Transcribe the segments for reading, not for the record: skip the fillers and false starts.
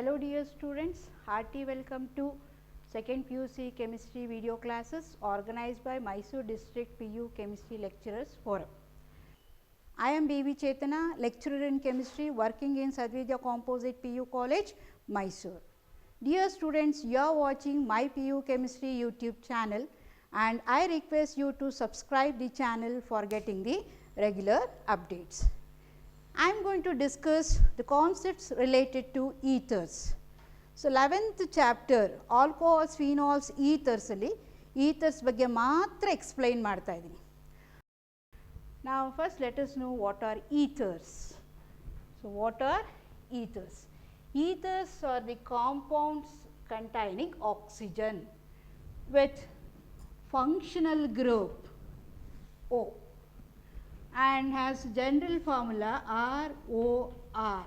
Hello dear students, hearty welcome to second PUC chemistry video classes organized by Mysore District PU Chemistry Lecturers Forum. I am B.V. Chetana, lecturer in chemistry working in Sadvidya Composite PU College, Mysore. Dear students, you are watching my PU Chemistry YouTube channel and I request you to subscribe the channel for getting the regular updates. I am going to discuss the concepts related to ethers. So, 11th chapter alcohols, phenols, ethers alli ethers ಬಗ್ಗೆ ಮಾತ್ರ explain ಮಾಡ್ತಾ ಇದ್ದೀನಿ. Now, first let us know what are ethers. So, what are ethers? Ethers are the compounds containing oxygen with functional group O and has general formula ROR.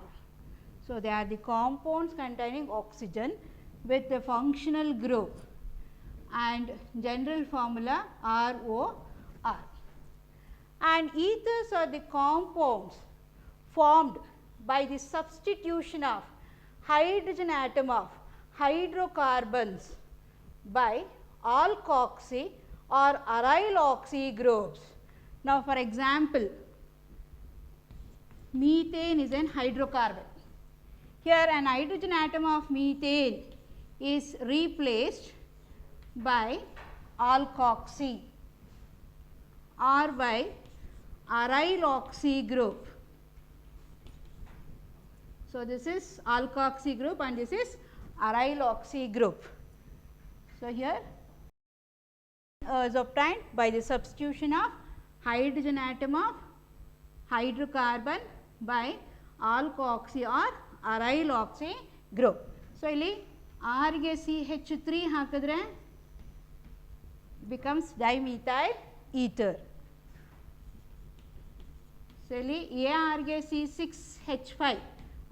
So, they are the compounds containing oxygen with the functional group and general formula ROR. And ethers are the compounds formed by the substitution of hydrogen atom of hydrocarbons by alkoxy or aryl oxy groups. Now, for example, methane is an hydrocarbon. Here an hydrogen atom of methane is replaced by alkoxy or by aryl oxy group. So, this is alkoxy group and this is aryl oxy group. So, here is obtained by the substitution of hydrogen atom of hydrocarbon by alkoxy or aryl oxy group. So, ಇಲ್ಲಿ R ಗೆ CH3 ಹಾಕಿದ್ರೆ becomes dimethyl ether. So, ಇಲ್ಲಿ AR ಗೆ C6H5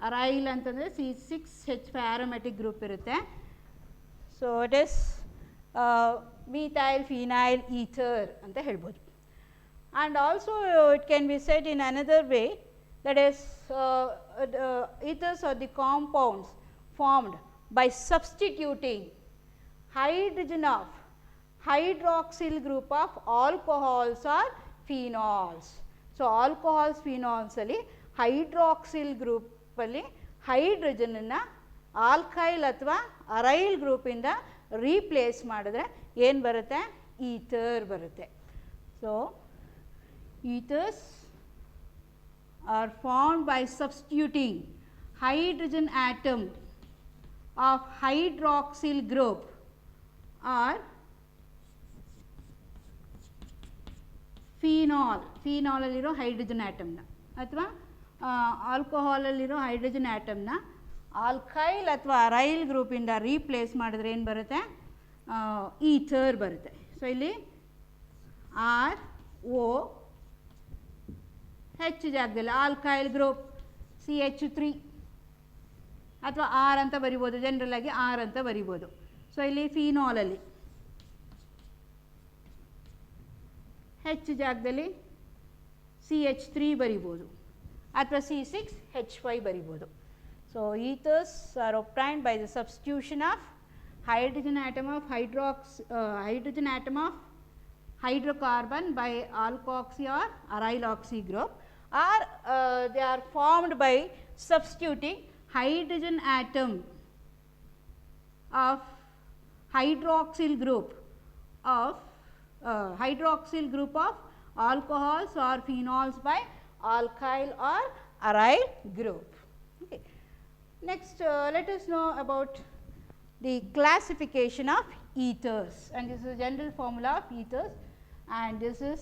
aryl ಅಂತಂದರೆ C6H5 aromatic group ಇರುತ್ತೆ. So, it is methyl phenyl ether ಅಂತ ಹೇಳ್ಬೋದು. And also it can be said in another way, that is ethers are the compounds formed by substituting hydrogen of hydroxyl group of alcohols or phenols. So, alcohols phenols alli hydroxyl group alli hydrogen ಅನ್ನು alkyl ಅಥವಾ ಅರೈಲ್ group ಇಂದ replace ಮಾಡಿದ್ರೆ ಏನು ಬರುತ್ತೆ, ether ಬರುತ್ತೆ. So, ethers are formed by substituting hydrogen atom of hydroxyl group or phenol, phenol alliro hydrogen atom na athwa alcohol alliro hydrogen atom na alkyl athwa aryl group inda replace madidre ಏನು ಬರುತ್ತೆ, ether ಬರುತ್ತೆ. So, ಇಲ್ಲಿ R O H ಜಾಗದಲ್ಲಿ alkyl group CH3 ಅಥವಾ R ಅಂತ ಬರಿಬೋದು, general ಆಗಿ R ಅಂತ ಬರಿಬೋದು. ಸೊ, ಇಲ್ಲಿ ಫಿನಾಲಲ್ಲಿ H ಜಾಗದಲ್ಲಿ CH3 ಬರಿಬೋದು ಅಥವಾ C6H5 ಬರಿಬೋದು. So, ethers are obtained by the substitution of hydrogen atom of hydrocarbon by alkoxy or aryl oxy group, or they are formed by substituting hydrogen atom of hydroxyl group of alcohols or phenols by alkyl or aryl group. Okay. Next, let us know about the classification of ethers, and this is the general formula of ethers and this is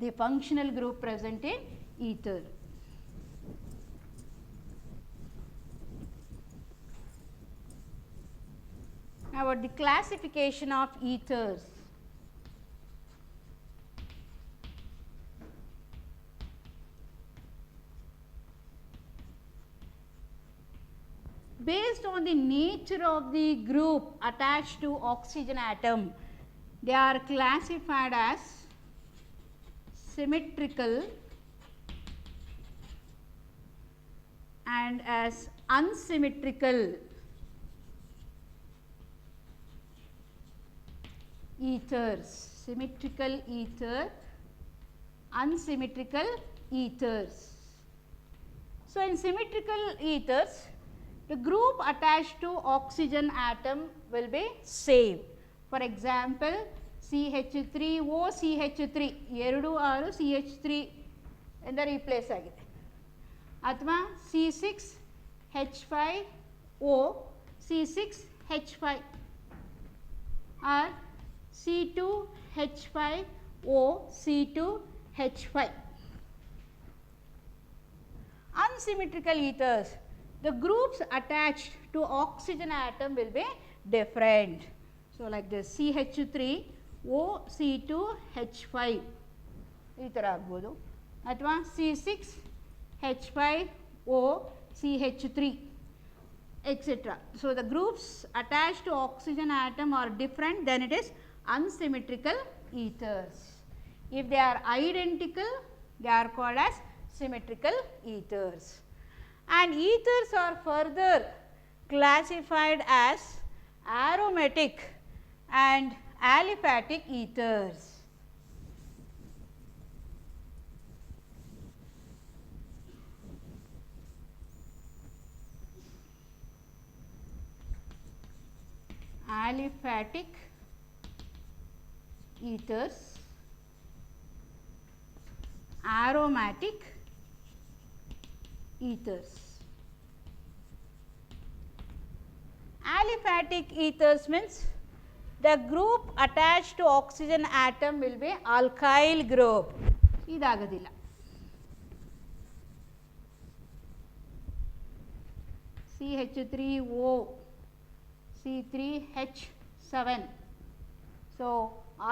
the functional group present in ether. Now, about the classification of ethers. Based on the nature of the group attached to oxygen atom, they are classified as symmetrical and as unsymmetrical ethers, symmetrical ether, unsymmetrical ethers. So, in symmetrical ethers, the group attached to oxygen atom will be same. For example, CH3O CH3 ಎರಡು ಆರು CH3 ಎಂದು replace ಆಗಿದೆ. ಅಥವಾ C6H5O C6H5 or C2H5O C2H5. Unsymmetrical ethers, the groups attached to oxygen atom will be different. So, like this CH3O C2H5 ಈ ಥರ ಆಗ್ಬೋದು, ಅಥವಾ C6H5O CH3 etc. So, the groups attached to oxygen atom are different, then it is unsymmetrical ethers. If they are identical, they are called as symmetrical ethers. And ethers are further classified as aromatic and aliphatic ethers. Aliphatic ethers, aromatic ethers. Aliphatic ethers means the group attached to oxygen atom will be alkyl group. ಇದಾಗೋದಿಲ್ಲ. CH3O C3H7. So,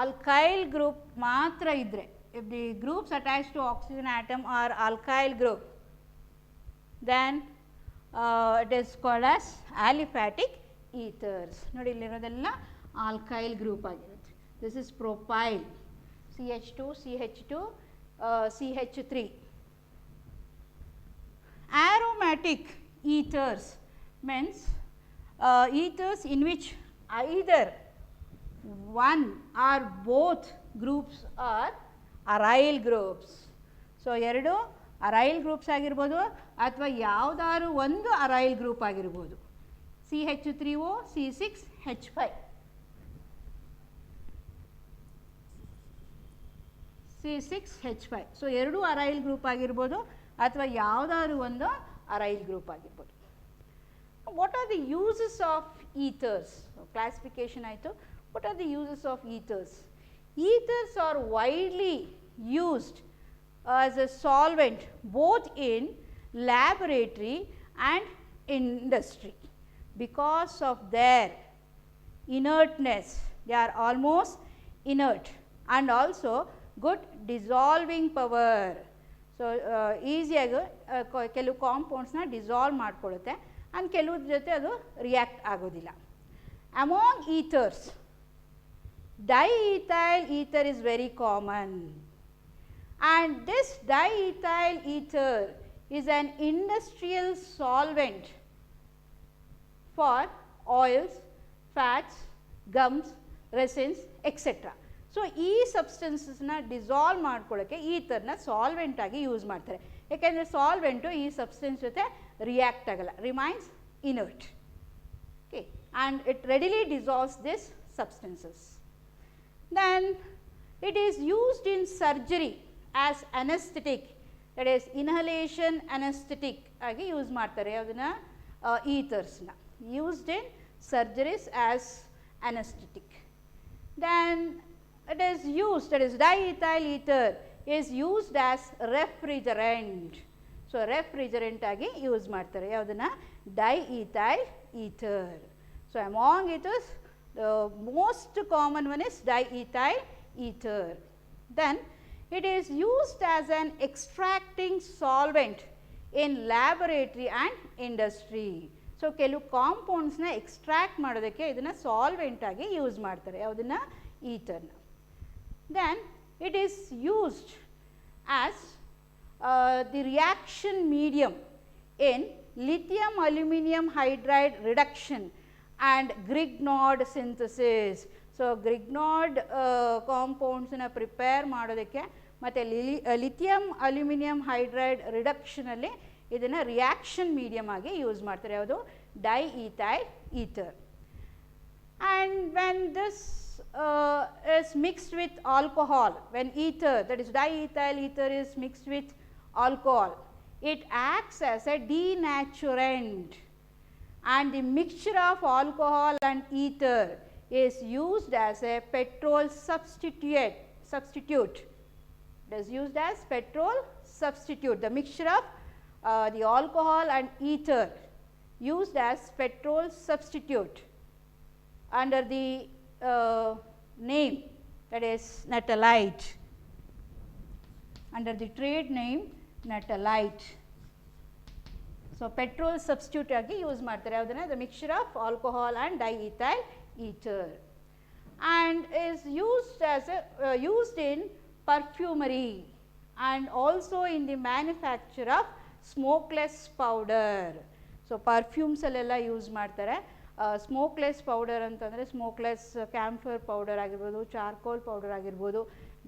alkyl group ಮಾತ್ರ ಇದ್ದರೆ, if the groups attached to oxygen atom are alkyl group, then it is called as aliphatic ethers. ನೋಡಿ ಇಲ್ಲಿರೋದೆಲ್ಲ alkyl group ಆಗಿರುತ್ತೆ. This is propyl, CH2 CH2 CH3. Aromatic ethers means ethers in which either one or both groups are aryl groups. So, ಎರಡು ಅರೈಲ್ groups ಆಗಿರ್ಬೋದು ಅಥವಾ ಯಾವುದಾದ್ರು ಒಂದು ಅರೈಲ್ group ಆಗಿರ್ಬೋದು. CH3O C6H5 C6H5. So, ಎರಡು ಅರೈಲ್ group ಆಗಿರ್ಬೋದು ಅಥವಾ ಯಾವುದಾದ್ರು ಒಂದು ಅರೈಲ್ ಗ್ರೂಪ್ ಆಗಿರ್ಬೋದು. What are the uses of ethers? So, classification ಆಯಿತು. What are the uses of ethers? Ethers are widely used as a solvent both in laboratory and industry. Because of their inertness, they are almost inert and also good dissolving power. So, ಈಸಿಯಾಗಿ ಕೆಲವು ಕಾಂಪೌಂಡ್ಸ್ನ dissolve ಮಾಡಿಕೊಳ್ಳುತ್ತೆ and ಕೆಲವ್ರ ಜೊತೆ ಅದು react ಆಗೋದಿಲ್ಲ. Among ethers, diethyl ether is very common, and this diethyl ether is an industrial solvent for oils, fats, gums, resins etc. So, ಈ ಸಬ್ಸ್ಟೆನ್ಸಸ್ನ dissolve ಮಾಡ್ಕೊಳ್ಳೋಕ್ಕೆ ಈಥರ್ನ solvent ಆಗಿ use ಮಾಡ್ತಾರೆ. ಯಾಕೆಂದರೆ ಸಾಲ್ವೆಂಟು ಈ ಸಬ್ಸ್ಟೆನ್ಸ್ ಜೊತೆ ರಿಯಾಕ್ಟ್ ಆಗಲ್ಲ, remains inert. Okay, and it readily dissolves this substances. Then it is used in surgery as anesthetic, that is inhalation anesthetic ಆಗಿ use ಮಾಡ್ತಾರೆ. ಅದನ್ನು ಈಥರ್ಸ್ನ used in surgeries as anesthetic. Then it is used, that is diethyl ether is used as refrigerant. So, refrigerant ಆಗಿ use ಮಾಡ್ತಾರೆ ಯಾವುದನ್ನು, diethyl ether. So, among it is the most common one is diethyl ether. Then it is used as an extracting solvent in laboratory and industry. So, ಕೆಲವು ಕಾಂಪೌಂಡ್ಸ್ನ extract ಮಾಡೋದಕ್ಕೆ ಇದನ್ನು solvent ಆಗಿ use ಮಾಡ್ತಾರೆ ಯಾವುದನ್ನು, ಈಥರ್ನ. Then it is used as the reaction medium in lithium aluminum hydride reduction and Grignard synthesis. So Grignard ಕಾಂಪೌಂಡ್ಸನ್ನ prepare ಮಾಡೋದಕ್ಕೆ ಮತ್ತು lithium aluminium hydride ರಿಡಕ್ಷನಲ್ಲಿ ಇದನ್ನು ರಿಯಾಕ್ಷನ್ ಮೀಡಿಯಮ್ ಆಗಿ ಯೂಸ್ ಮಾಡ್ತಾರೆ. ಯಾವುದು? Diethyl ether. And when this is mixed with alcohol, when ether, that is diethyl ether, is mixed with alcohol, it acts as a denaturant, and the mixture of alcohol and ether is used as a petrol substitute. It is used as petrol substitute. The mixture of the alcohol and ether used as petrol substitute under the name, that is natalite, under the trade name natalite. So petrol substitute agi use ಮಾಡ್ತಾರೆ ಯಾವುದನ್ನ? The mixture of alcohol and diethyl ether, and is used as used in perfumery and also in the manufacture of smokeless powder. So perfumes ಅಲ್ಲೆಲ್ಲ use ಮಾಡ್ತಾರೆ. Smokeless powder ಅಂತಂದರೆ smokeless camphor powder ಆಗಿರ್ಬೋದು, charcoal powder ಆಗಿರ್ಬೋದು,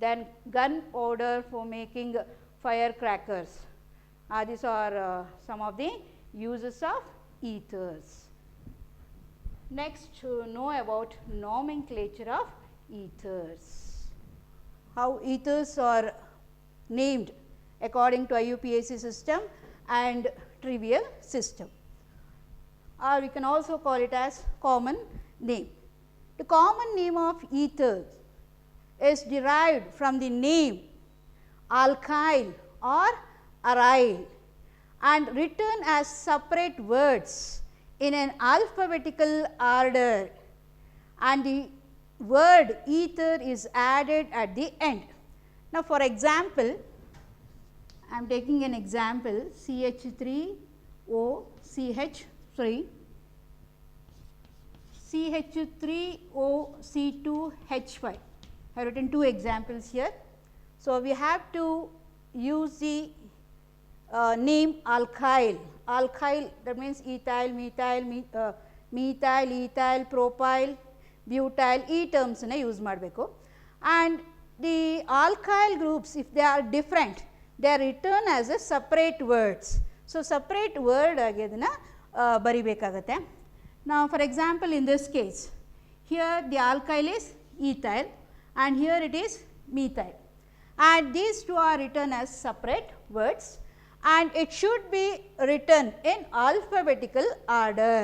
then gunpowder for making firecrackers. These are some of the uses of ethers. Next, to know about nomenclature of ethers. How ethers are named according to IUPAC system and trivial system, or we can also call it as common name. The common name of ether is derived from the name alkyl or aryl and written as separate words in an alphabetical order, and the word ether is added at the end. Now, for example, I am taking an example, CH3OCH3, CH3OC2H5. I have written two examples here. So, we have to use the name alkyl. Alkyl, that means ethyl, methyl, ethyl, propyl, butyl, ಈ terms ಅನ್ನು use ಮಾಡಬೇಕು. And the alkyl groups, if they are different, they are written as a separate words. So, separate word ಆಗಿ ಅದನ್ನು ಬರಿಬೇಕಾಗತ್ತೆ. Now, for example, in this case, here the alkyl is ethyl and here it is methyl, and these two are written as separate words, and it should be written in alphabetical order.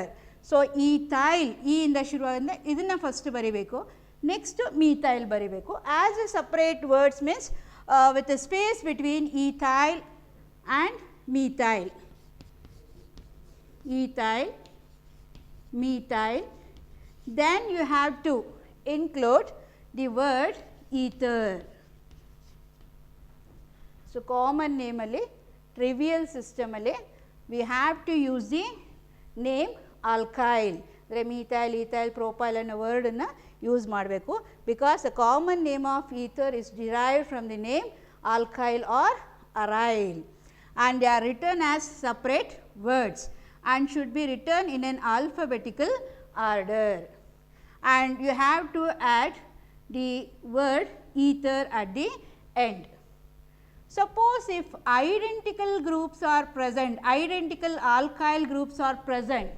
So, ethyl e ಇಂದ ಶುರುವಾದ ಇದನ್ನು first ಬರಿಬೇಕು, next methyl ಬರಿಬೇಕು. As a separate words means with a space between ethyl and methyl. Ethyl, methyl, then you have to include the word ether. So, common name alli, trivial system alli, we have to use the name alkyl. Methyl, ethyl, propyl ಅನ್ನೋ word ಅನ್ನು use ಮಾಡಬೇಕು, because the common name of ether is derived from the name alkyl or aryl, and they are written as separate words and should be written in an alphabetical order, and you have to add the word ether at the end. Suppose if identical groups are present, identical alkyl groups are present,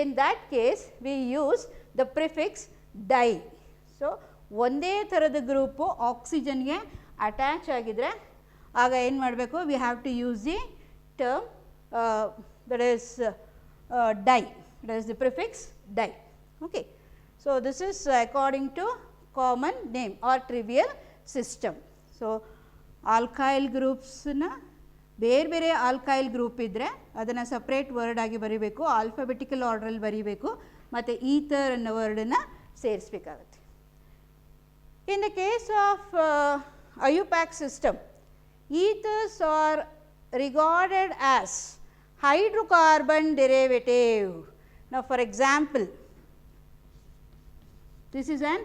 in that case we use the prefix di. So, ಒಂದೇ ಥರದ group ಆಕ್ಸಿಜನ್ಗೆ attach ಆಗಿದ್ರೆ ಆಗ ಏನು ಮಾಡಬೇಕು? We have to use the term that is di, that is the prefix di. Okay. So, this is according to common name or trivial system. So, alkyl groups na ಬೇರೆ ಬೇರೆ alkyl group ಇದ್ದರೆ ಅದನ್ನು separate word ಆಗಿ ಬರೀಬೇಕು, alphabetical ಆರ್ಡ್ರಲ್ಲಿ ಬರೀಬೇಕು, ಮತ್ತು ether ಅನ್ನೋ ವರ್ಡನ್ನು ಸೇರಿಸಬೇಕಾಗುತ್ತೆ. In the case of IUPAC system, ethers are regarded as hydrocarbon derivative. Now, for example, this is an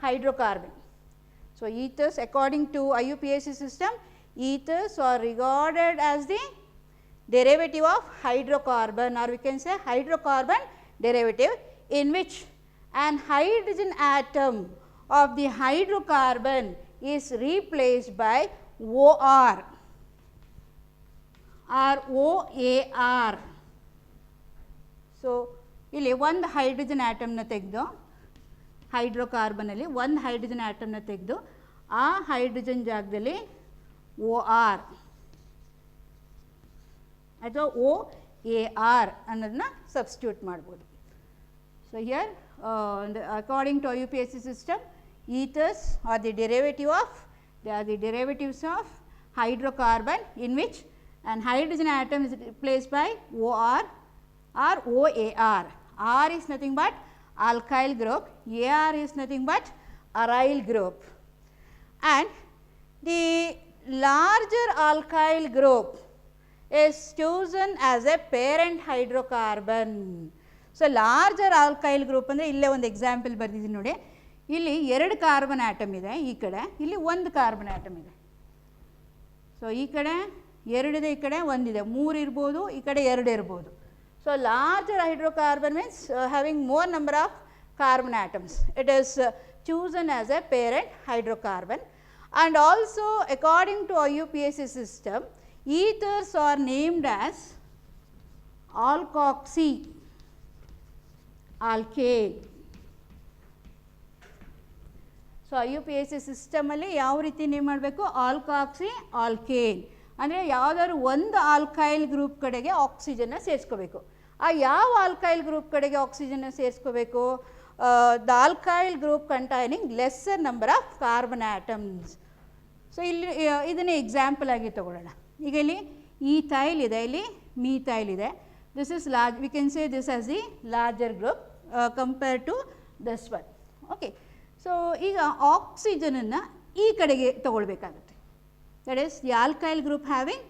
hydrocarbon. So, ethers according to IUPAC system, ethers are regarded as the derivative of hydrocarbon, or we can say hydrocarbon derivative, in which an hydrogen atom of the hydrocarbon is replaced by OR or OAR. So, ಇಲ್ಲಿ ಒಂದು hydrogen ಆಟಮ್ನ ತೆಗೆದು hydrocarbon ಅಲ್ಲಿ ಒಂದು hydrogen ಆಟಮ್ನ ತೆಗೆದು ಆ hydrogen ಜಾಗದಲ್ಲಿ OR ಅಥವಾ OAR ಅನ್ನೋದನ್ನ ಸಬ್ಸ್ಟಿಟ್ಯೂಟ್ ಮಾಡ್ಬೋದು. So, here according to IUPAC system, ethers are the derivatives of hydrocarbon in which an hydrogen atom is replaced by OR or OAR. R is nothing but alkyl group, AR is nothing but aryl group, and the larger alkyl group is chosen as a parent hydrocarbon. So, larger alkyl group ಅಂದರೆ ಇಲ್ಲೇ ಒಂದು example ಬರ್ದಿದ್ದೀನಿ ನೋಡಿ, ಇಲ್ಲಿ 2 carbon atom ಇದೆ, ಈ ಕಡೆ ಇಲ್ಲಿ 1 carbon atom ಇದೆ. ಸೊ ಈ ಕಡೆ 2 ಇದೆ, ಈ ಕಡೆ 1 ಇದೆ, 3 ಇರ್ಬೋದು, ಈ ಕಡೆ 2 ಇರ್ಬೋದು. So larger hydrocarbon means having more number of carbon atoms, it is chosen as a parent hydrocarbon. And also according to IUPAC system, ethers are named as alkoxy alkane. So IUPAC ಸಿಸ್ಟಮಲ್ಲಿ ಯಾವ ರೀತಿ name ಮಾಡಬೇಕು, ಆಲ್ಕಾಕ್ಸಿ alkane ಅಂದರೆ ಯಾವುದಾದ್ರು ಒಂದು alkyl group ಕಡೆಗೆ ಆಕ್ಸಿಜನ್ನ ಸೇರಿಸ್ಕೋಬೇಕು. ಆ ಯಾವ ಆಲ್ಕೈಲ್ ಗ್ರೂಪ್ ಕಡೆಗೆ ಆಕ್ಸಿಜನ್ನ ಸೇರಿಸ್ಕೋಬೇಕು, the alkyl group containing lesser number of carbon atoms. So ಇಲ್ಲಿ ಇದನ್ನೇ ಎಕ್ಸಾಂಪಲ್ ಆಗಿ ತಗೊಳ್ಳೋಣ. ಈಗ ಇಲ್ಲಿ ಈಥೈಲ್ ಇದೆ, ಇಲ್ಲಿ ಮೀಥೈಲ್ ಇದೆ. This is large, we can say this as the larger group compare to this one. Okay, so ಈಗ ಆಕ್ಸಿಜನನ್ನು ಈ ಕಡೆಗೆ ತಗೊಳ್ಬೇಕಾಗುತ್ತೆ. That is the alkyl group having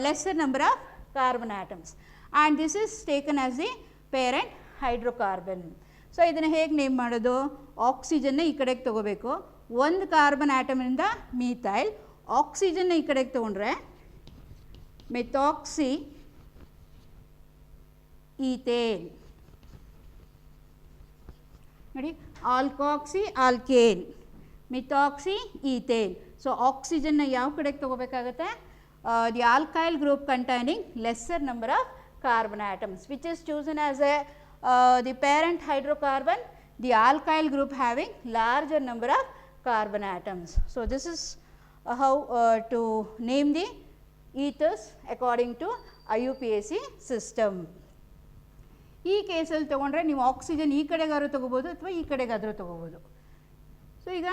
lesser number of carbon atoms and this is taken as the parent hydrocarbon. So ಇದನ್ನು ಹೇಗೆ name ಮಾಡೋದು, ಆಕ್ಸಿಜನ್ನ ಈ ಕಡೆಗೆ ತೊಗೋಬೇಕು, ಒಂದು ಕಾರ್ಬನ್ ಆಟಮಿಂದ ಮೀಥೈಲ್, ಆಕ್ಸಿಜನ್ನ ಈ ಕಡೆಗೆ ತೊಗೊಂಡ್ರೆ ಮೆಥಾಕ್ಸಿ ಈಥೇನ್ ನೋಡಿ, alkoxy alkane, methoxy ethane. So ಆಕ್ಸಿಜನ್ನ ಯಾವ ಕಡೆಗೆ ತೊಗೋಬೇಕಾಗುತ್ತೆ, the alkyl group containing lesser number of carbon atoms which is chosen as a the parent hydrocarbon, the alkyl group having larger number of carbon atoms. So, this is how to name the ethers according to IUPAC system. ಈ ಕೇಸಲ್ಲಿ ತೊಗೊಂಡ್ರೆ ನೀವು oxygen ಈ ಕಡೆಗಾದ್ರೂ ತೊಗೋಬೋದು ಅಥವಾ ಈ ಕಡೆಗಾದರೂ ತೊಗೋಬೋದು. So ಈಗ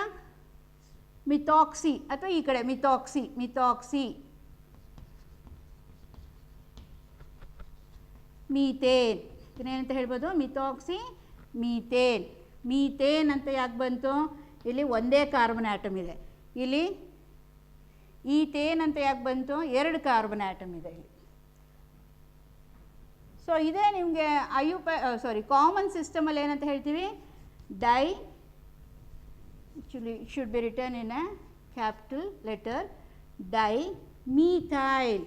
ಮಿಥಾಕ್ಸಿ ಅಥವಾ ಈ ಕಡೆ ಮಿಥಾಕ್ಸಿ, ಮಿಥಾಕ್ಸಿ ಮೀಥೇನ್, ಇದನ್ನೇನಂತ ಹೇಳ್ಬೋದು, ಮಿಥಾಕ್ಸಿ ಮೀಥೇನ್. ಮೀಥೇನ್ ಅಂತ ಯಾಕೆ ಬಂತು, ಇಲ್ಲಿ ಒಂದೇ ಕಾರ್ಬನ್ ಆಟಮ್ ಇದೆ. ಇಲ್ಲಿ ಈಥೇನ್ ಅಂತ ಯಾಕೆ ಬಂತು, 2 ಕಾರ್ಬನ್ ಆಟಮ್ ಇದೆ ಇಲ್ಲಿ. ಸೊ ಇದೇ ನಿಮಗೆ ಕಾಮನ್ ಸಿಸ್ಟಮಲ್ಲಿ ಏನಂತ ಹೇಳ್ತೀವಿ, di, actually it should be written in a capital letter, di methyl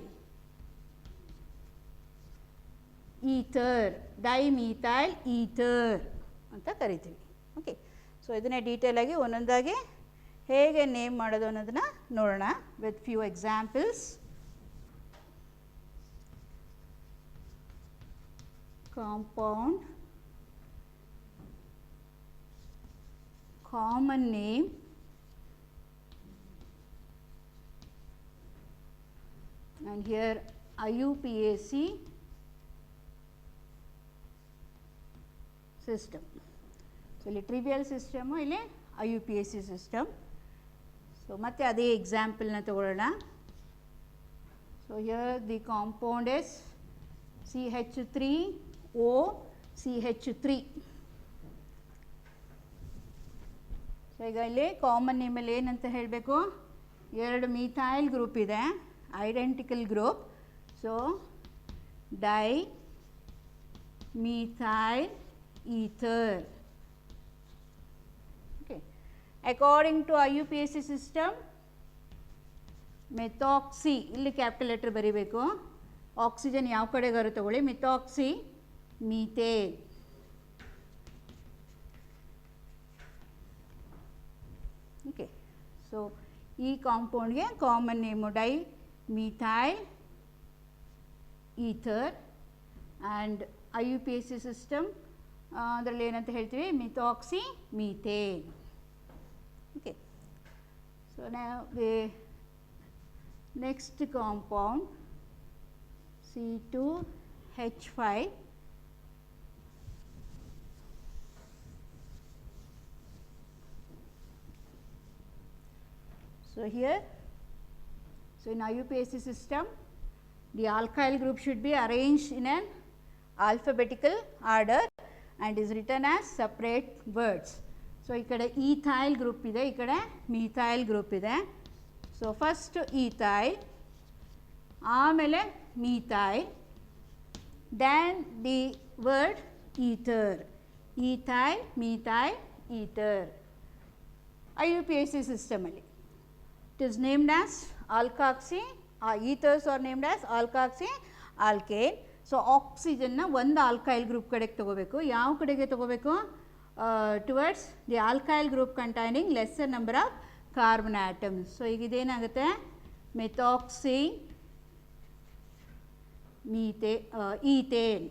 ether, di methyl ether ಅಂತ ಕರಿತೀವಿ. ಓಕೆ, ಸೊ ಇದನ್ನೇ ಡೀಟೇಲಾಗಿ ಒಂದೊಂದಾಗಿ ಹೇಗೆ ನೇಮ್ ಮಾಡೋದು ಅನ್ನೋದನ್ನು ನೋಡೋಣ with few examples. Compound, common name, and here IUPAC system. So ಇಲ್ಲಿ ಟ್ರಿವಿಯಲ್ ಸಿಸ್ಟಮು, ಇಲ್ಲಿ IUPAC ಸಿಸ್ಟಮ್. ಸೊ ಮತ್ತೆ ಅದೇ ಎಕ್ಸಾಂಪಲ್ನ ತಗೊಳ್ಳೋಣ. So here the compound is CH3OCH3. So ಈಗ ಇಲ್ಲಿ ಕಾಮನ್ ನೇಮಲ್ಲಿ ಏನಂತ ಹೇಳಬೇಕು, 2 ಮೀಥೈಲ್ ಗ್ರೂಪ್ ಇದೆ, identical group. So di methyl ether. Okay. According to IUPAC system, methoxy, ಇಲ್ಲಿ ಕ್ಯಾಪಿಟಲ್ ಲೆಟರ್ ಬರೀಬೇಕು, ಆಕ್ಸಿಜನ್ ಯಾವ ಕಡೆಗಾರು ತಗೊಳ್ಳಿ, ಮೆಥಾಕ್ಸಿ ಮೀಥೇನ್. Okay. So, ಈ ಕಾಂಪೌಂಡ್ಗೆ common name di methyl ether and I U P S C system ಅದರಲ್ಲಿ ಏನಂತ ಹೇಳ್ತೀವಿ methoxy methane. Okay. So the next compound C2H5. So here, so in IUPAC system, the alkyl group should be arranged in an alphabetical order and is written as separate words. So ikkade ethyl group ide, ikkade methyl group ide. So first ethyl, ಆಮೇಲೆ methyl, then the word ether, ethyl, methyl, ether. IUPAC system ಅಲ್ಲಿ it is named as alkoxy, ethers are named as alkoxy alkane. So oxygen na ಒಂದು alkyl group ಕಡೆಗೆ ತಗೋಬೇಕು. ಯಾವ ಕಡೆಗೆ ತಗೋಬೇಕು? Towards the alkyl group containing lesser number of carbon atoms. So ಈಗ ಇದೇನಾಗುತ್ತೆ methoxy ethane.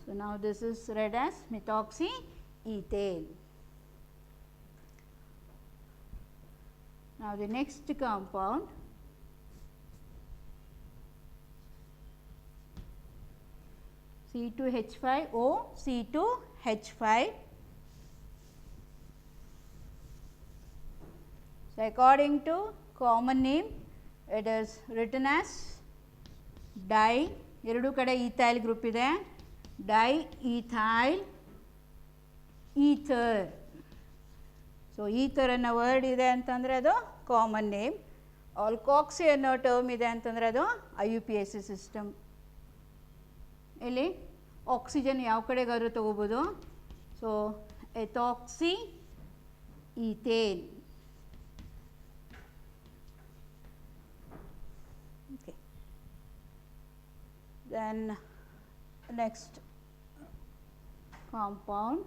So now this is read as methoxy ethane. Now the next compound C2H5O, C2H5. So according to common name, it is written as di, ಎರಡು ಕಡೆ ethyl group ಇದೆ, diethyl ether. So ether ಅನ್ನೋ word ಇದೆ ಅಂತಂದರೆ ಅದು common name. ಆಲ್ಕಾಕ್ಸಿ ಅನ್ನೋ term ಇದೆ ಅಂತಂದರೆ ಅದು I U P S C system. ಇಲ್ಲಿ ಆಕ್ಸಿಜನ್ ಯಾವ ಕಡೆಗಾದರೂ ತಗೋಬೋದು. So ethoxy ethane. Okay. Then next compound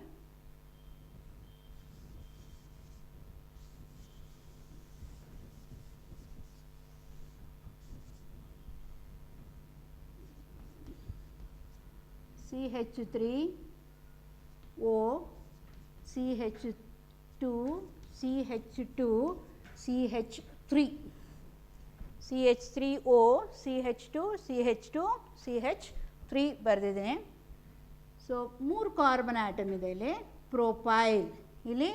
CH3O, CH2, CH2, CH3, CH3O, CH2, CH2, CH3 ಬರೆದಿದ್ದೀನಿ. ಸೊ 3 ಕಾರ್ಬನ್ ಆಟಮ್ ಇದೆ ಇಲ್ಲಿ. ಪ್ರೊಪೈಲ್, ಇಲ್ಲಿ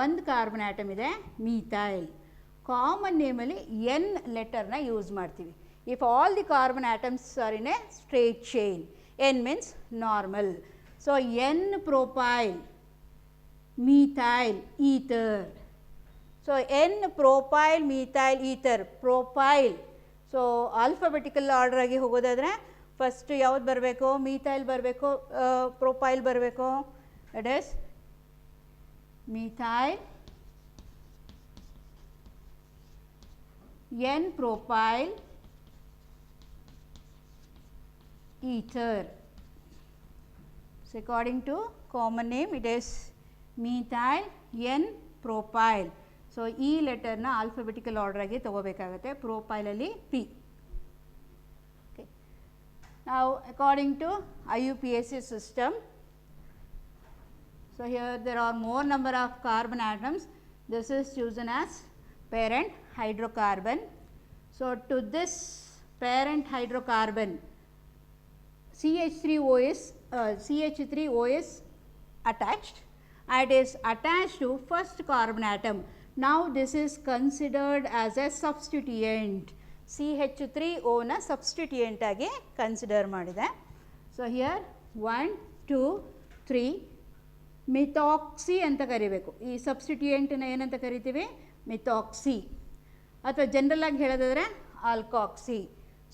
1 ಕಾರ್ಬನ್ ಆಟಮ್ ಇದೆ ಮೀಥೈಲ್. ಕಾಮನ್ ನೇಮಲ್ಲಿ ಎನ್ ಲೆಟರ್ನ ಯೂಸ್ ಮಾಡ್ತೀವಿ. If all the carbon atoms R in a straight chain, N means normal. So N propyl methyl ether. So N propyl methyl ether, propyl. So alphabetical order ಆಗಿ ಹೋಗೋದಾದರೆ first ಯಾವ್ದು ಬರಬೇಕು? methyl ಬರಬೇಕು, propyl ಬರಬೇಕು. It is methyl, N propyl ether. So according to common name, it is methyl N propyl. So ಈ ಲೆಟರ್ನ alphabetical order ಆಗಿ ತಗೋಬೇಕಾಗುತ್ತೆ. Propyl ಅಲ್ಲಿ P. Okay. Now according to IUPAC system, so here there are more number of carbon atoms. This is chosen as parent hydrocarbon. So to this parent hydrocarbon, CH3OS attached, and is attached to first carbon atom. Now this is considered as a substituent. CH3O na substituent ಆಗಿ consider ಮಾಡಿದೆ. So here 1, 2, 3 ಮಿಥಾಕ್ಸಿ ಅಂತ ಕರಿಬೇಕು. ಈ ಸಬ್ಸ್ಟಿಟ್ಯೂಯೆಂಟನ್ನ ಏನಂತ ಕರಿತೀವಿ? ಮಿಥಾಕ್ಸಿ, ಅಥವಾ general ಆಗಿ ಹೇಳೋದಾದರೆ ಆಲ್ಕಾಕ್ಸಿ.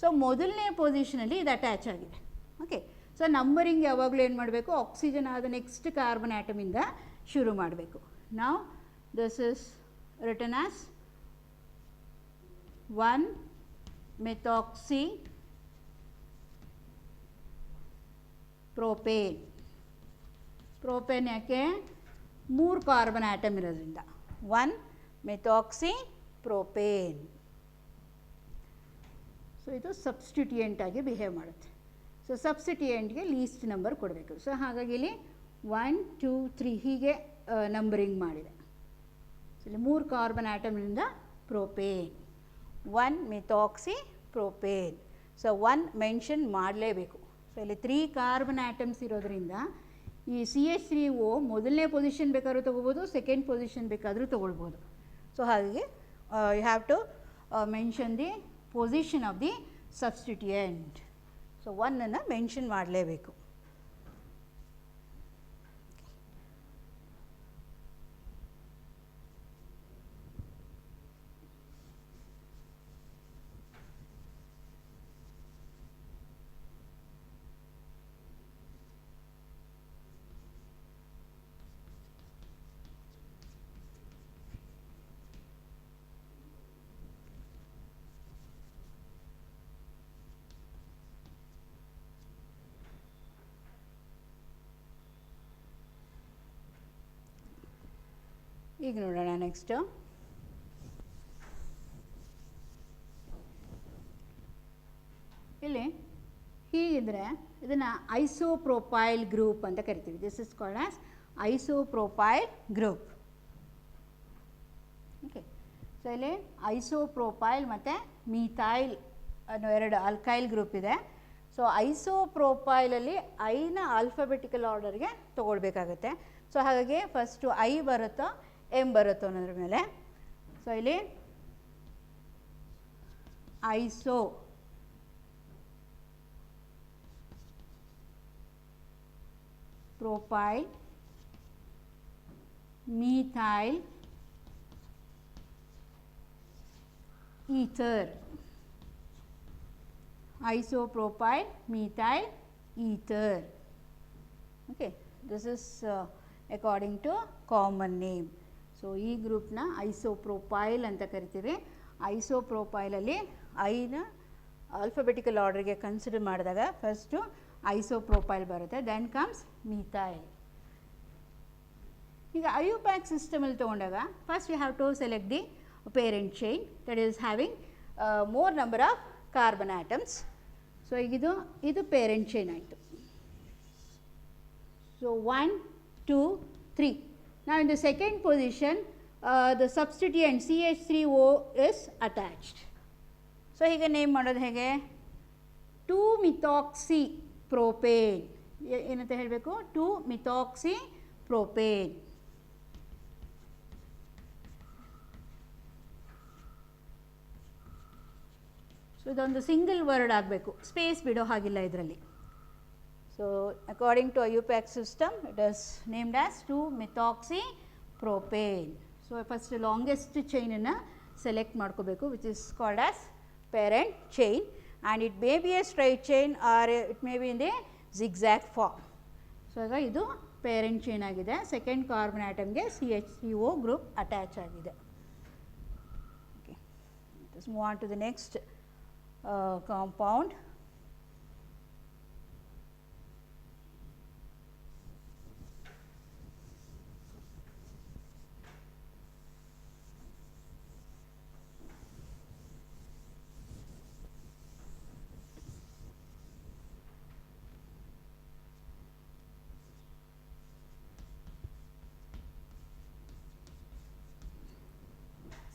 ಸೊ ಮೊದಲನೇ ಪೊಸಿಷನಲ್ಲಿ ಇದು ಅಟ್ಯಾಚ್ ಆಗಿದೆ. ಓಕೆ. ಸೊ ನಂಬರಿಂಗ್ ಯಾವಾಗಲೂ ಏನು ಮಾಡಬೇಕು? ಆಕ್ಸಿಜನ್ ಆದ ನೆಕ್ಸ್ಟ್ ಕಾರ್ಬನ್ ಆಟಮಿಂದ ಶುರು ಮಾಡಬೇಕು. ನಾವು this is return as 1 methoxy propane. Propane ಯಾಕೆ? 3 ಕಾರ್ಬನ್ ಆಟಮ್ ಇರೋದ್ರಿಂದ 1 ಮೆಥಾಕ್ಸಿ ಪ್ರೋಪೇನ್. ಸೊ ಇದು ಸಬ್ಸ್ಟಿಟ್ಯೂಯೆಂಟ್ ಆಗಿ ಬಿಹೇವ್ ಮಾಡುತ್ತೆ. ಸೊ ಸಬ್ಸ್ಟಿಟ್ಯೂಯೆಂಟ್ಗೆ ಲೀಸ್ಟ್ ನಂಬರ್ ಕೊಡಬೇಕು. ಸೊ ಹಾಗಾಗಿ ಇಲ್ಲಿ 1 2 3 ಹೀಗೆ ನಂಬರಿಂಗ್ ಮಾಡಿದೆ. ಸೊ ಇಲ್ಲಿ 3 ಕಾರ್ಬನ್ ಆಟಮ್ನಿಂದ propane, 1 methoxy propane. So 1 mention ಮಾಡಲೇಬೇಕು. ಸೊ ಇಲ್ಲಿ 3 ಕಾರ್ಬನ್ ಆಟಮ್ಸ್ ಇರೋದ್ರಿಂದ ಈ CH3O ಮೊದಲನೇ ಪೊಸಿಷನ್ ಬೇಕಾದ್ರೂ ತೊಗೋಬೋದು, ಸೆಕೆಂಡ್ ಪೊಸಿಷನ್ ಬೇಕಾದರೂ ತೊಗೊಳ್ಬೋದು. ಸೊ ಹಾಗಾಗಿ you have to mention the position of the substituent. So 1 mention ಮಾಡಲೇಬೇಕು. ಈಗ ನೋಡೋಣ ನೆಕ್ಸ್ಟು. ಇಲ್ಲಿ ಹೀಗಿದ್ರೆ ಇದನ್ನು ಐಸೋಪ್ರೋಪೈಲ್ ಗ್ರೂಪ್ ಅಂತ ಕರಿತೀವಿ. This is called as isopropyl group. Okay, so ಇಲ್ಲಿ ಐಸೋಪ್ರೋಪೈಲ್ ಮತ್ತು ಮೀಥೈಲ್ ಅನ್ನೋ 2 ಆಲ್ಕೈಲ್ ಗ್ರೂಪ್ ಇದೆ. ಸೊ ಐಸೋಪ್ರೋಪೈಲಲ್ಲಿ ಐನ ಆಲ್ಫಾಬೆಟಿಕಲ್ ಆರ್ಡರ್ಗೆ ತೊಗೊಳ್ಬೇಕಾಗತ್ತೆ. ಸೊ ಹಾಗಾಗಿ ಫಸ್ಟು ಐ ಬರುತ್ತೋ ಎಮ್ ಬರುತ್ತೋ ಅನ್ನೋದ್ರ ಮೇಲೆ. ಸೊ ಇಲ್ಲಿ isopropyl methyl ether, isopropyl methyl ether. Okay, this is according to common name. So ಈ ಗ್ರೂಪ್ನ ಐಸೋಪ್ರೋಪೈಲ್ ಅಂತ ಕರಿತೀವಿ. ಐಸೋಪ್ರೋಪೈಲಲ್ಲಿ ಐನ ಆಲ್ಫಾಬೆಟಿಕಲ್ ಆರ್ಡರ್ಗೆ ಕನ್ಸಿಡರ್ ಮಾಡಿದಾಗ ಫಸ್ಟು ಐಸೋಪ್ರೋಪೈಲ್ ಬರುತ್ತೆ, ದೆನ್ ಕಮ್ಸ್ ಮೀಥೈಲ್. ಈಗ ಐಯುಪ್ಯಾಕ್ ಸಿಸ್ಟಮಲ್ಲಿ ತೊಗೊಂಡಾಗ first you have to select the parent chain that is having more number of carbon atoms. So ಇದು ಪೇರೆಂಟ್ ಚೈನ್ ಆಯಿತು. So 1 2 3. Now in the second position the substituent CH3O is attached. So ಹೀಗೆ name ಮಾಡೋದು ಹೇಗೆ? 2-methoxy propane. ಏನಂತ ಹೇಳಬೇಕು? 2-methoxy propane. So ಇದೊಂದು single word ಆಗಬೇಕು, space ಬಿಡೋ ಹಾಗಿಲ್ಲ ಇದರಲ್ಲಿ. So according to IUPAC system it is named as 2-methoxy propane. So first longest ಚೈನನ್ನು ಸೆಲೆಕ್ಟ್ ಮಾಡ್ಕೋಬೇಕು, which is called as parent chain, and it may be a straight chain or it may be in the zigzag form. So ಈಗ ಇದು parent chain ಆಗಿದೆ. Second carbon ಆಟಮ್ಗೆ CH3O group attach ಆಗಿದೆ. Okay, let's move on to the next compound.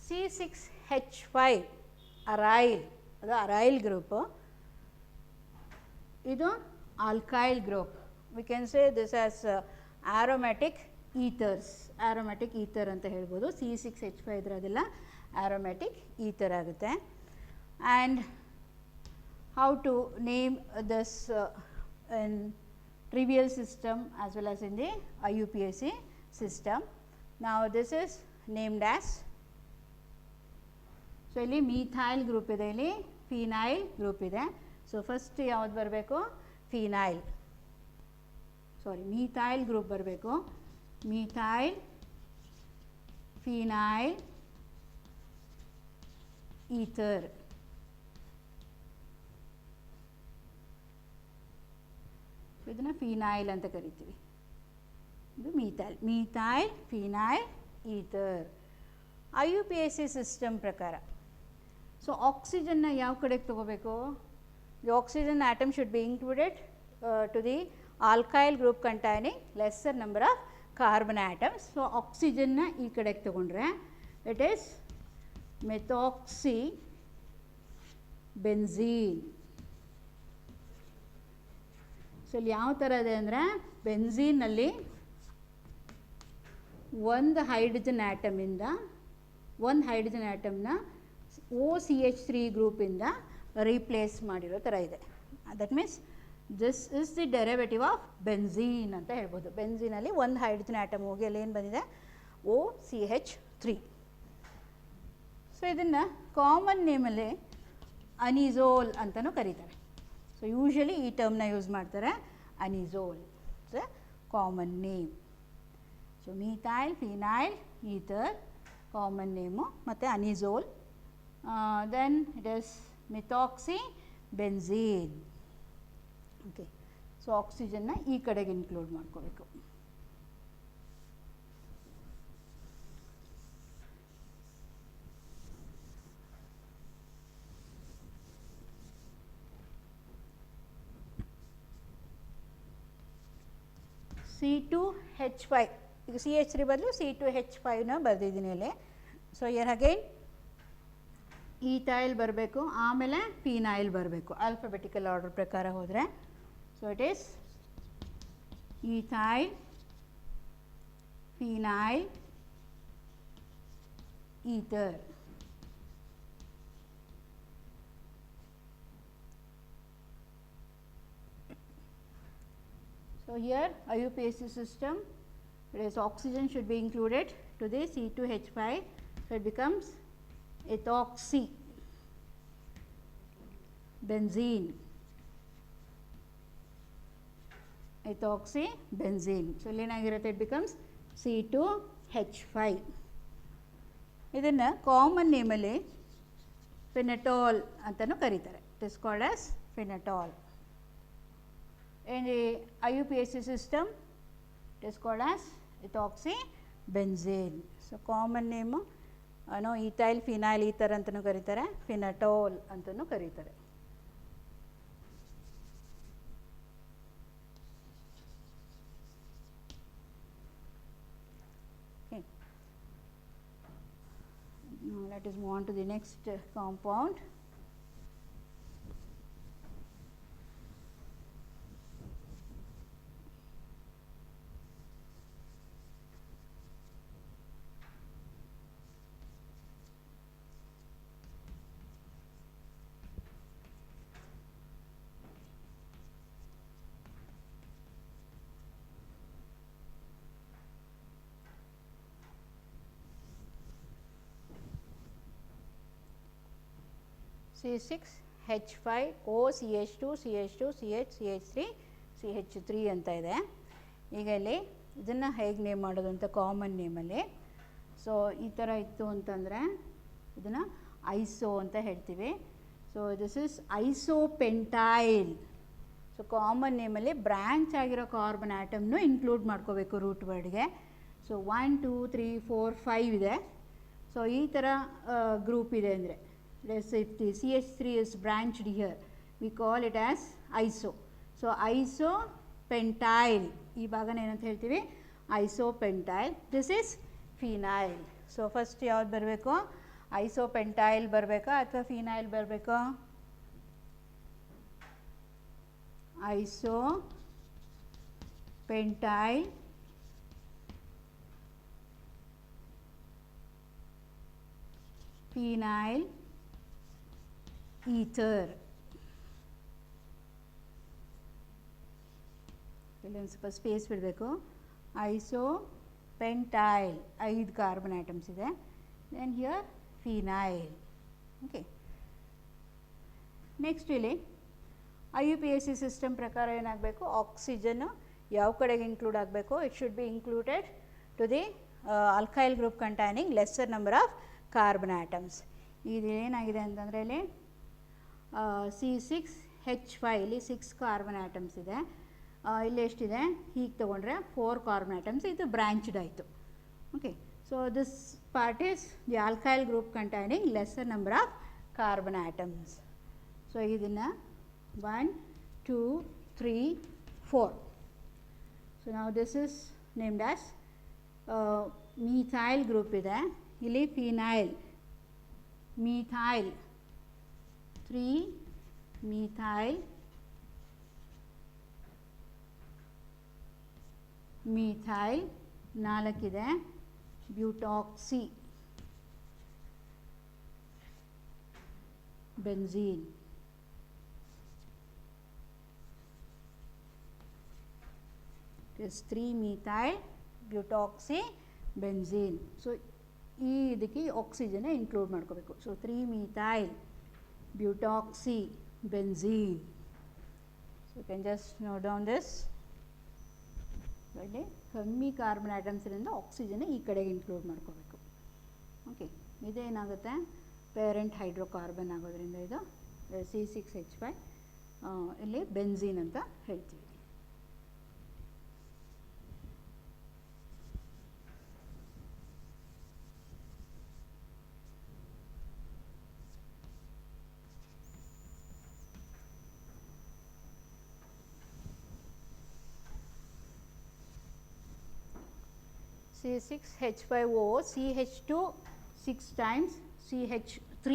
C6H5 aryl, ಅದು aryl group. ಇದು alkyl group. We can say this as aromatic ethers, aromatic ether ಅಂತ ಹೇಳ್ಬೋದು. C6H5 ಇದ್ರಾಗೆಲ್ಲ aromatic ether ಆಗುತ್ತೆ. And how to name this in trivial system as well as in the IUPAC system. ನಾವು this is named as, so ಇಲ್ಲಿ methyl group ಇದೆ, ಇಲ್ಲಿ phenyl group ಇದೆ. So first ಯಾವ್ದು ಬರಬೇಕು? ಫಿನೈಲ್, ಸಾರಿ ಮೀಥೈಲ್ ಗ್ರೂಪ್ ಬರಬೇಕು. Methyl, phenyl, ether. ಇದನ್ನು phenyl ಅಂತ ಕರಿತೀವಿ. ಇದು methyl phenyl ether. IUPAC system ಪ್ರಕಾರ ಸೊ ಆಕ್ಸಿಜನ್ನ ಯಾವ ಕಡೆಗೆ ತೊಗೋಬೇಕು? The oxygen atom should be included to the alkyl group containing lesser number of carbon atoms. So ಆಕ್ಸಿಜನ್ನ ಈ ಕಡೆಗೆ ತೊಗೊಂಡ್ರೆ it is methoxy benzene. So ಇಲ್ಲಿ ಯಾವ ಥರ ಇದೆ ಅಂದರೆ ಬೆನ್ಝೀನಲ್ಲಿ ಒಂದು ಹೈಡ್ರೋಜನ್ ಆಟಮಿಂದ ಒಂದು ಹೈಡ್ರೋಜನ್ ಆಟಮ್ನ OCH3 ಗ್ರೂಪಿಂದ ರೀಪ್ಲೇಸ್ ಮಾಡಿರೋ ಥರ ಇದೆ. That means this is the derivative of benzene ಅಂತ ಹೇಳ್ಬೋದು. ಬೆನ್ಝೀನಲ್ಲಿ ಒಂದು ಹೈಡ್ರೋಜನ್ ಆಟಮ್ ಹೋಗಿ ಅಲ್ಲಿ ಏನು ಬಂದಿದೆ OCH3. ಸೊ ಇದನ್ನು ಕಾಮನ್ ನೇಮಲ್ಲಿ ಅನಿಝೋಲ್ ಅಂತಲೂ ಕರೀತಾರೆ. ಸೊ ಯೂಶ್ವಲಿ ಈ ಟರ್ಮ್ನ ಯೂಸ್ ಮಾಡ್ತಾರೆ, anisole it's a common name. So methyl phenyl ether common name, ಮತ್ತು anisole. Then it is methoxy benzene. Okay, so ಆಕ್ಸಿಜನ್ನ ಈ ಕಡೆಗೆ ಇನ್ಕ್ಲೂಡ್ ಮಾಡ್ಕೋಬೇಕು. C2H5, ಈಗ CH3 ಬದಲು C2H5ನ ಬರೆದಿದ್ದೀನಿ ಅಲ್ಲಿ. ಸೊ ಇಯರ್ ಅಗೈನ್ ಈಥೈಲ್ ಬರಬೇಕು, ಆಮೇಲೆ ಫಿನೈಲ್ ಬರಬೇಕು ಆಲ್ಫಾಬೆಟಿಕಲ್ ಆರ್ಡರ್ ಪ್ರಕಾರ ಹೋದರೆ. So it is ethyl phenyl ether. So here IUPAC system, it is oxygen should be included to the C2H5, so it becomes ethoxy benzene. Ethoxy benzene. So ಏನಾಗಿರುತ್ತೆ, it becomes C2H5. ಇದನ್ನು common ನೇಮಲ್ಲಿ phenetole ಅಂತಲೂ ಕರೀತಾರೆ. It is called as phenetole. In the IUPAC system, it is called as ethoxy benzene. So common name ethyl phenyl ether ಅಂತನೂ ಕರೀತಾರೆ, ಫಿನಟೋಲ್ ಅಂತನೂ ಕರೀತಾರೆ. Okay. Now let us move on to the next compound. C6H5OCH2 CH2 CH CH3 CH3 ಅಂತ ಇದೆ. ಈಗ ಇಲ್ಲಿ ಇದನ್ನು ಹೇಗೆ ನೇಮ್ ಮಾಡೋದು ಅಂತ ಕಾಮನ್ ನೇಮಲ್ಲಿ. ಸೊ ಈ ಥರ ಇತ್ತು ಅಂತಂದರೆ ಇದನ್ನು ಐಸೋ ಅಂತ ಹೇಳ್ತೀವಿ. So this is isopentyl. So common ನೇಮಲ್ಲಿ ಬ್ರ್ಯಾಂಚ್ ಆಗಿರೋ ಕಾರ್ಬನ್ ಆಟಮ್ನು ಇನ್ಕ್ಲೂಡ್ ಮಾಡ್ಕೋಬೇಕು ರೂಟ್ ವರ್ಡ್ಗೆ. ಸೊ 1 2 3 4 5 ಇದೆ. ಸೊ ಈ ಥರ ಗ್ರೂಪ್ ಇದೆ ಅಂದರೆ, let's say if the CH3 is branched here, we call it as iso. So isopentyl, ಈ ಭಾಗನ ಏನಂತ ಹೇಳ್ತೀವಿ, isopentyl. This is phenyl. So first ಯಾವ್ದು ಬರಬೇಕು, isopentyl ಬರಬೇಕಾ ಅಥವಾ phenyl ಬರಬೇಕಾ? isopentyl phenyl ether. ಇಲ್ಲಿ ಒಂದು ಸ್ವಲ್ಪ ಸ್ಪೇಸ್ ಬಿಡಬೇಕು. ಐಸೋಪೆಂಟೈಲ್ 5 ಕಾರ್ಬನ್ ಆಟಮ್ಸ್ ಇದೆ. Then here phenyl. Okay, next ಇಲ್ಲಿ IUPAC ಸಿಸ್ಟಮ್ ಪ್ರಕಾರ ಏನಾಗಬೇಕು, ಆಕ್ಸಿಜನ್ ಯಾವ ಕಡೆಗೆ ಇನ್ಕ್ಲೂಡ್ ಆಗಬೇಕು, it should be included to the alkyl group containing lesser number of carbon atoms. ಇದು ಏನಾಗಿದೆ ಅಂತಂದರೆ ಇಲ್ಲಿ C6H5 ಇಲ್ಲಿ 6 ಕಾರ್ಬನ್ ಆಟಮ್ಸ್ ಇದೆ. ಇಲ್ಲಿ ಎಷ್ಟಿದೆ ಹೀಗೆ ತೊಗೊಂಡ್ರೆ 4 ಕಾರ್ಬನ್ ಆಟಮ್ಸ್, ಇದು ಬ್ರಾಂಚ್ಡ್ ಆಯಿತು. Okay, so this part is the alkyl group containing lesser number of carbon atoms. So ಇದನ್ನು 1 2 3 4. ಸೊ ನಾವು this is named as methyl group ಇದೆ. ಇಲ್ಲಿ ಫಿನೈಲ್, ಮೀಥೈಲ್ 3 ಮೀಥೈಲ್, ಮೀಥೈಲ್ 4 ಇದೆ, butoxy benzene, is 3 methyl butoxy benzene. So ಈ ಇದಕ್ಕೆ oxygen include ಮಾಡ್ಕೋಬೇಕು. So 3 methyl butoxy benzene. So you can just note down this. ಒಳ್ಳೆ ಕಮ್ಮಿ carbon atoms ಇರೋದ್ರಿಂದ oxygen ಈ ಕಡೆಗೆ ಇನ್ಕ್ಲೂಡ್ ಮಾಡ್ಕೋಬೇಕು. ಓಕೆ, ಇದೇನಾಗುತ್ತೆ ಪೇರೆಂಟ್ ಹೈಡ್ರೋಕಾರ್ಬನ್ ಆಗೋದ್ರಿಂದ ಇದು C6H5 ಇಲ್ಲಿ ಬೆಂಜೀನ್ ಅಂತ ಹೇಳ್ತೀವಿ. C6H5O, CH2 6 times CH3.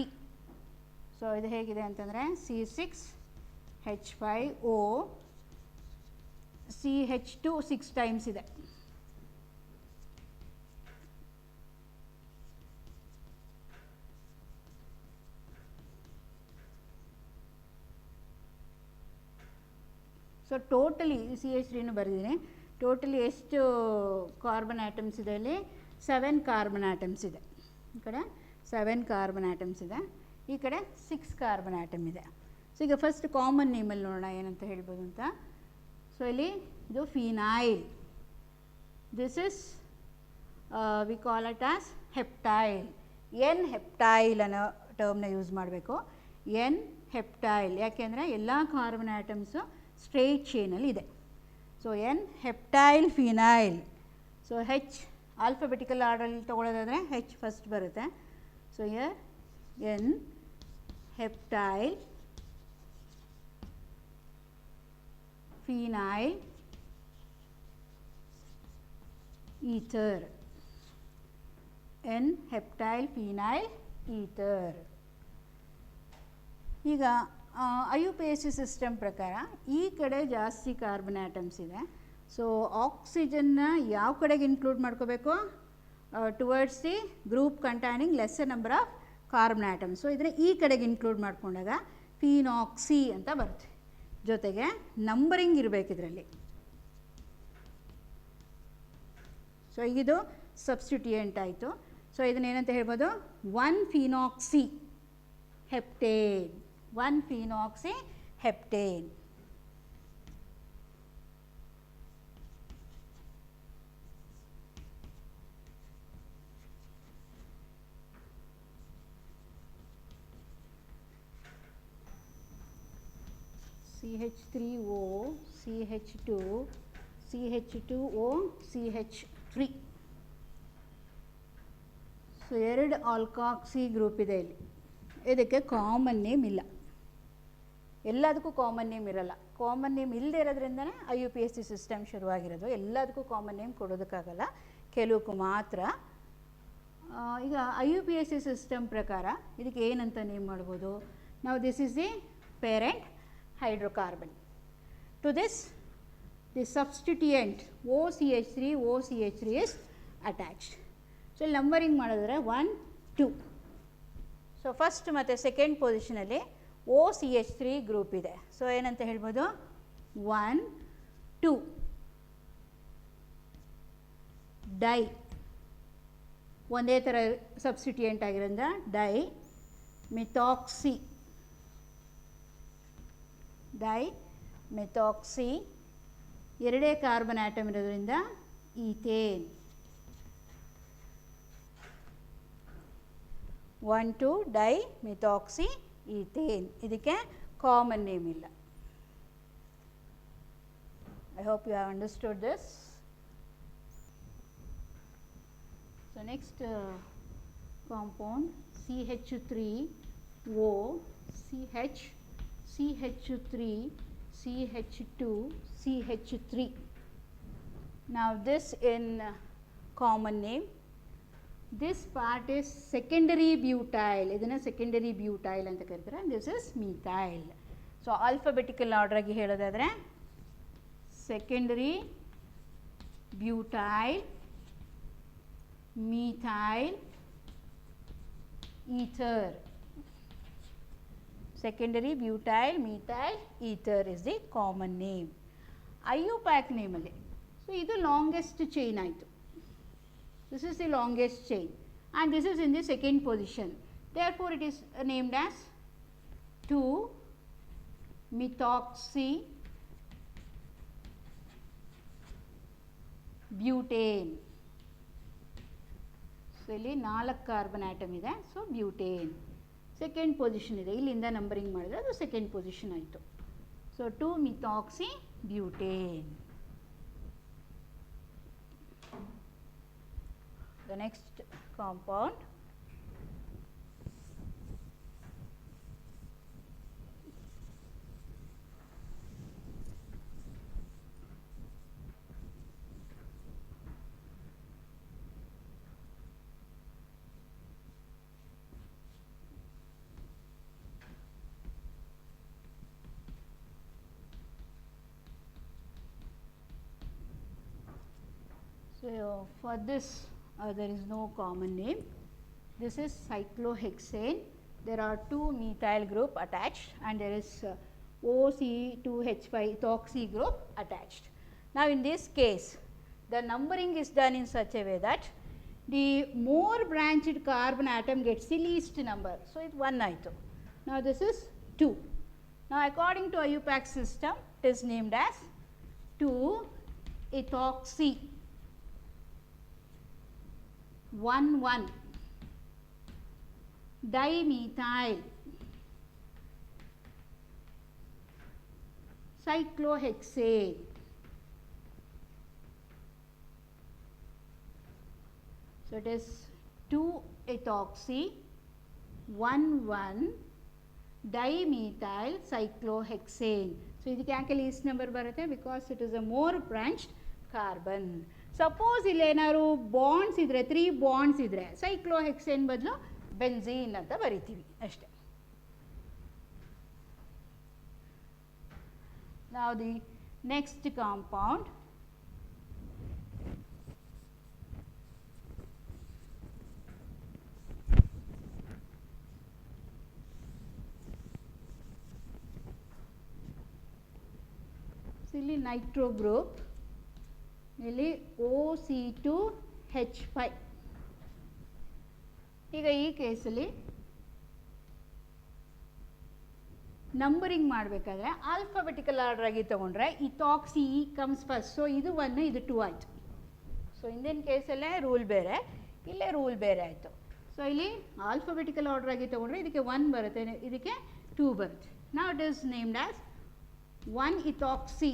So ಇದು ಹೇಗಿದೆ ಅಂತಂದರೆ C6H5O, CH2 6 ಟೈಮ್ಸ್ ಇದೆ. ಸೊ ಟೋಟಲಿ CH3 ಬರೆದಿದ್ದೀನಿ. ಟೋಟಲಿ ಎಷ್ಟು ಕಾರ್ಬನ್ ಆಟಮ್ಸ್ ಇದೆ? ಇಲ್ಲಿ 7 ಕಾರ್ಬನ್ ಆಟಮ್ಸ್ ಇದೆ. ಈ ಕಡೆ 7 ಕಾರ್ಬನ್ ಆಟಮ್ಸ್ ಇದೆ, ಈ ಕಡೆ 6 ಕಾರ್ಬನ್ ಆಟಮ್ ಇದೆ. ಸೊ ಈಗ ಫಸ್ಟ್ ಕಾಮನ್ ನೇಮಲ್ಲಿ ನೋಡೋಣ ಏನಂತ ಹೇಳ್ಬೋದು ಅಂತ. ಸೊ ಇಲ್ಲಿ ಇದು phenyl, this is we call it as heptyl. N heptyl ಅನ್ನೋ ಟರ್ಮ್ನ ಯೂಸ್ ಮಾಡಬೇಕು. ಎನ್ ಹೆಪ್ಟೈಲ್ ಯಾಕೆಂದರೆ ಎಲ್ಲ ಕಾರ್ಬನ್ ಆಟಮ್ಸು ಸ್ಟ್ರೈಟ್ ಚೈನಲ್ಲಿ ಇದೆ. So N heptyl phenyl. So H alphabetical ಆರ್ಡರಲ್ಲಿ ತೊಗೊಳ್ಳೋದಾದರೆ ಹೆಚ್ ಫಸ್ಟ್ ಬರುತ್ತೆ. So here N heptyl phenyl ether, N heptyl phenyl ether. ಈಗ IUPAC ಸಿಸ್ಟಮ್ ಪ್ರಕಾರ ಈ ಕಡೆ ಜಾಸ್ತಿ ಕಾರ್ಬನ್ ಆಟಮ್ಸ್ ಇದೆ. ಸೊ ಆಕ್ಸಿಜನ್ನ ಯಾವ ಕಡೆಗೆ ಇನ್ಕ್ಲೂಡ್ ಮಾಡ್ಕೋಬೇಕು? Towards the group containing lesser number of carbon atoms. So ಇದನ್ನು ಈ ಕಡೆಗೆ ಇನ್ಕ್ಲೂಡ್ ಮಾಡ್ಕೊಂಡಾಗ ಫಿನಾಕ್ಸಿ ಅಂತ ಬರುತ್ತೆ. ಜೊತೆಗೆ ನಂಬರಿಂಗ್ ಇರಬೇಕು ಇದರಲ್ಲಿ. ಸೊ ಇದು ಸಬ್ಸ್ಟಿಟ್ಯೂಯೆಂಟ್ ಆಯಿತು. ಸೊ ಇದನ್ನೇನಂತ ಹೇಳ್ಬೋದು? 1 phenoxy heptane, 1 phenoxy heptane. CH3O, CH2, CH2O, CH3. So 2 alkoxy group ಇದೆ ಇಲ್ಲಿ. ಇದಕ್ಕೆ ಕಾಮನ್ ನೇಮ್ ಇಲ್ಲ, ಎಲ್ಲದಕ್ಕೂ ಕಾಮನ್ ನೇಮ್ ಇರಲ್ಲ. ಕಾಮನ್ ನೇಮ್ ಇಲ್ಲದೆ ಇರೋದ್ರಿಂದನೇ IUPAC ಸಿಸ್ಟಮ್ ಶುರುವಾಗಿರೋದು. ಎಲ್ಲದಕ್ಕೂ ಕಾಮನ್ ನೇಮ್ ಕೊಡೋದಕ್ಕಾಗಲ್ಲ, ಕೆಲವಕ್ಕೂ ಮಾತ್ರ. ಈಗ IUPAC ಸಿಸ್ಟಮ್ ಪ್ರಕಾರ ಇದಕ್ಕೆ ಏನಂತ ನೇಮ್ ಮಾಡ್ಬೋದು ನಾವು? This is the parent hydrocarbon. To this, the substituent OCH3, OCH3 is attached. So numbering ಮಾಡಿದ್ರೆ 1 2. ಸೊ ಫಸ್ಟ್ ಮತ್ತು ಸೆಕೆಂಡ್ ಪೊಸಿಷನಲ್ಲಿ OCH3 ಗ್ರೂಪ್ ಇದೆ. ಸೊ ಏನಂತ ಹೇಳ್ಬೋದು? 1 2 ಡೈ, ಒಂದೇ ಥರ ಸಬ್ಸ್ಟಿಟ್ಯೂಯೆಂಟ್ ಆಗಿರೋದ್ರಿಂದ di methoxy, di methoxy. 2 carbon atom ಇರೋದ್ರಿಂದ ಈಥೇನ್. 1 2 di methoxy ethane. ಇದಕ್ಕೆ ಕಾಮನ್ ನೇಮ್ ಇಲ್ಲ. I hope you have understood this. So, next compound CH3O CH CH3 CH2 CH3. Now, this in common name. This part is secondary butyl. Idana secondary butyl anta karitare, and this is methyl. So, alphabetical order agi helodadre secondary butyl methyl ether. Secondary butyl methyl ether is the common name. IUPAC name alli. So, this is the longest chain aitu. This is the longest chain and this is in the second position. Therefore, it is named as 2-methoxy butane. So, ಇಲ್ಲಿ 4 carbon atom ಇದೆ. So, butane second position ಇದೆ. ಇಲ್ಲಿಂದ numbering ಮಾಡಿದ್ರೆ ಅದು second position ಆಯಿತು. So, 2-methoxy butane. The next compound so for this there is no common name. This is cyclohexane. There are 2 methyl group attached and there is OC2H5 ethoxy group attached. Now, in this case the numbering is done in such a way that the more branched carbon atom gets the least number. So, it 1 aitu. Now, this is 2. Now, according to IUPAC system it is named as 2-ethoxy 1,1 dimethyl cyclohexane. So, it is 2-ethoxy 1,1 dimethyl cyclohexane. So, ಇದಕ್ಕೆ ಯಾಕೆ least number ಬರುತ್ತೆ? Because it is a more branched carbon. Suppose ಇಲ್ಲೇನಾದ್ರು bonds ಇದ್ದರೆ 3 bonds ಇದ್ದರೆ ಸೈಕ್ಲೋಹೆಕ್ಸೇನ್ ಬದಲು benzene ಅಂತ ಬರಿತೀವಿ ಅಷ್ಟೇ. Now, the next compound ಇಲ್ಲಿ ನೈಟ್ರೋ ಗ್ರೂಪ್, ಇಲ್ಲಿ OC2H5. ಈಗ ಈ ಕೇಸಲ್ಲಿ ನಂಬರಿಂಗ್ ಮಾಡಬೇಕಾದ್ರೆ ಆಲ್ಫಾಬೆಟಿಕಲ್ ಆರ್ಡರ್ ಆಗಿ ತೊಗೊಂಡ್ರೆ ಇಥಾಕ್ಸಿ ಕಮ್ಸ್ ಫಸ್ಟ್. ಸೊ, ಇದು 1 ಇದು 2 ಆಯಿತು. ಸೊ, ಹಿಂದಿನ ಕೇಸಲ್ಲೇ ರೂಲ್ ಬೇರೆ, ಇಲ್ಲೇ ರೂಲ್ ಬೇರೆ ಆಯಿತು. ಸೊ, ಇಲ್ಲಿ ಆಲ್ಫಾಬೆಟಿಕಲ್ ಆರ್ಡರ್ ಆಗಿ ತೊಗೊಂಡ್ರೆ ಇದಕ್ಕೆ 1 ಬರುತ್ತೆ, ಇದಕ್ಕೆ 2 ಬರುತ್ತೆ. Now it is named as 1-ethoxy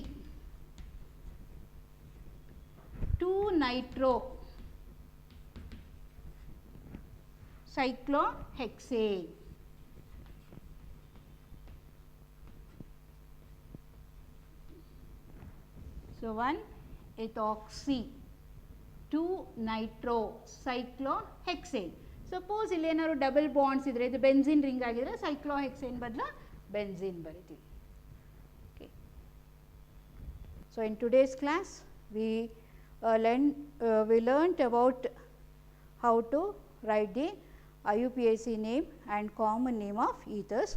2-nitro cyclohexane. So, 1-ethoxy 2-nitro cyclohexane. Suppose ಇಲ್ಲಿ ಏನಾದ್ರು ಡಬಲ್ ಬಾಂಡ್ಸ್ ಇದ್ರೆ ಇದು ಬೆನ್ಝೀನ್ ರಿಂಗ್ ಆಗಿದ್ರೆ ಸೈಕ್ಲೋಹೆಕ್ಸೇನ್ ಬದಲು ಬೆನ್ಝೀನ್ ಬರಿತೀವಿ. So, in today's class we learned about how to write the IUPAC name and common name of ethers.